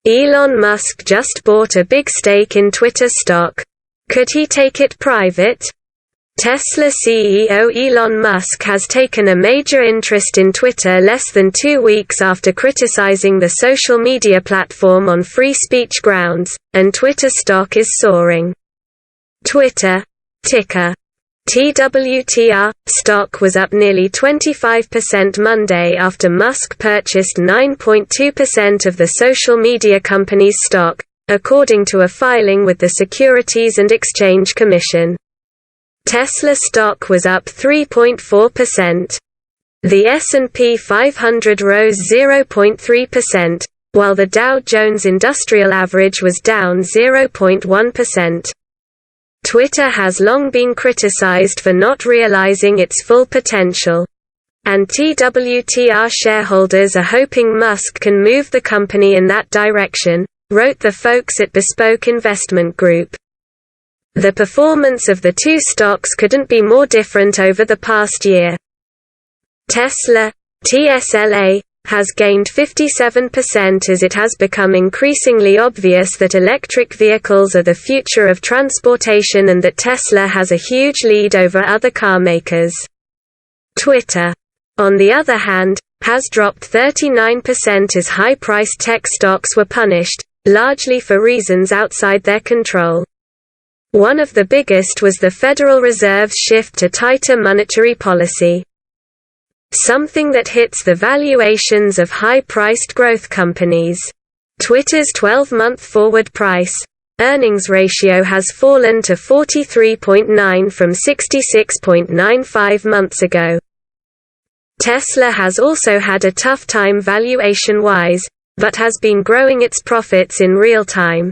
Elon Musk just bought a big stake in Twitter stock. Could he take it private? Tesla CEO Elon Musk has taken a major interest in Twitter less than 2 weeks after criticizing the social media platform on free speech grounds, and Twitter stock is soaring. Twitter, ticker TWTR, stock was up nearly 25% Monday after Musk purchased 9.2% of the social media company's stock, according to a filing with the Securities and Exchange Commission. Tesla stock was up 3.4%. The S&P 500 rose 0.3%, while the Dow Jones Industrial Average was down 0.1%. Twitter has long been criticized for not realizing its full potential. And TWTR shareholders are hoping Musk can move the company in that direction, wrote the folks at Bespoke Investment Group. The performance of the two stocks couldn't be more different over the past year. Tesla, TSLA, has gained 57% as it has become increasingly obvious that electric vehicles are the future of transportation and that Tesla has a huge lead over other car makers. Twitter, on the other hand, has dropped 39% as high-priced tech stocks were punished, largely for reasons outside their control. One of the biggest was the Federal Reserve's shift to tighter monetary policy. Something that hits the valuations of high-priced growth companies. Twitter's 12-month forward price-earnings ratio has fallen to 43.9 from 66.95 months ago. Tesla has also had a tough time valuation-wise, but has been growing its profits in real time,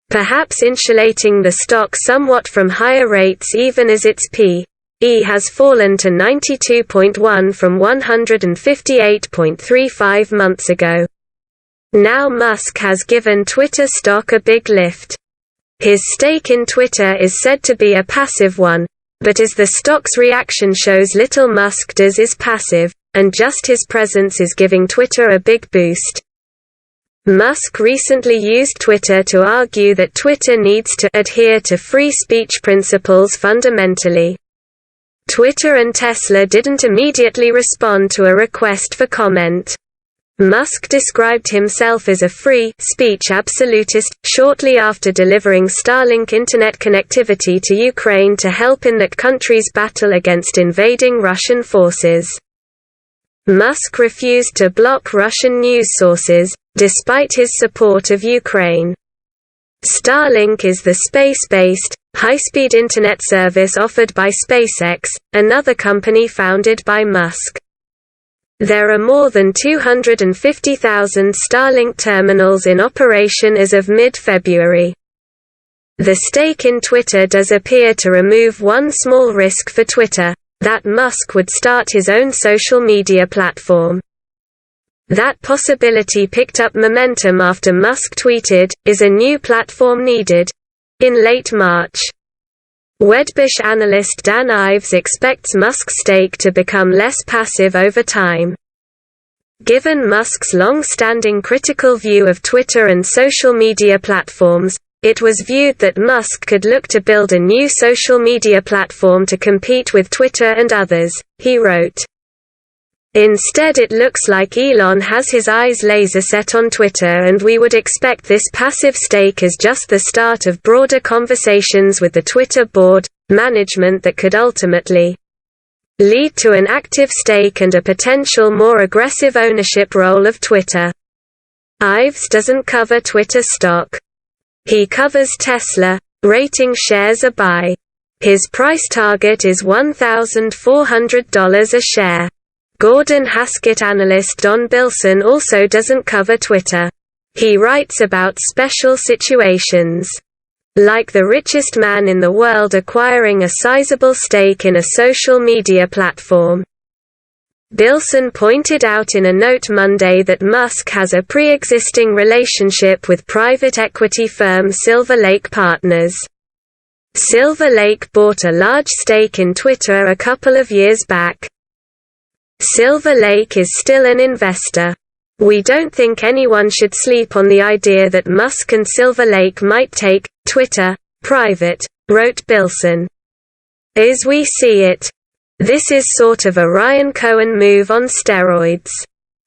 perhaps insulating the stock somewhat from higher rates even as its P/E has fallen to 92.1 from 158.35 months ago. Now Musk has given Twitter stock a big lift. His stake in Twitter is said to be a passive one, but as the stock's reaction shows, little Musk does is passive, and just his presence is giving Twitter a big boost. Musk recently used Twitter to argue that Twitter needs to adhere to free speech principles fundamentally. Twitter and Tesla didn't immediately respond to a request for comment. Musk described himself as a free speech absolutist shortly after delivering Starlink internet connectivity to Ukraine to help in that country's battle against invading Russian forces. Musk refused to block Russian news sources, despite his support of Ukraine. Starlink is the space-based, high-speed internet service offered by SpaceX, another company founded by Musk. There are more than 250,000 Starlink terminals in operation as of mid-February. The stake in Twitter does appear to remove one small risk for Twitter, that Musk would start his own social media platform. That possibility picked up momentum after Musk tweeted, "Is a new platform needed?" in late March. Wedbush analyst Dan Ives expects Musk's stake to become less passive over time. Given Musk's long-standing critical view of Twitter and social media platforms, it was viewed that Musk could look to build a new social media platform to compete with Twitter and others, he wrote. Instead, it looks like Elon has his eyes laser set on Twitter, and we would expect this passive stake as just the start of broader conversations with the Twitter board management that could ultimately lead to an active stake and a potential more aggressive ownership role of Twitter. Ives doesn't cover Twitter stock. He covers Tesla, rating shares a buy. His price target is $1,400 a share. Gordon Haskett analyst Don Bilson also doesn't cover Twitter. He writes about special situations, like the richest man in the world acquiring a sizable stake in a social media platform. Bilson pointed out in a note Monday that Musk has a pre-existing relationship with private equity firm Silver Lake Partners. Silver Lake bought a large stake in Twitter a couple of years back. Silver Lake is still an investor. We don't think anyone should sleep on the idea that Musk and Silver Lake might take Twitter private, wrote Bilson. As we see it, this is sort of a Ryan Cohen move on steroids.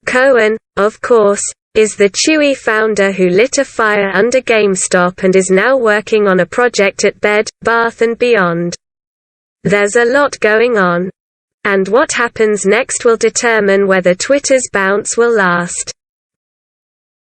Cohen, of course, is the Chewy founder who lit a fire under GameStop and is now working on a project at Bed, Bath & Beyond. There's a lot going on. And what happens next will determine whether Twitter's bounce will last.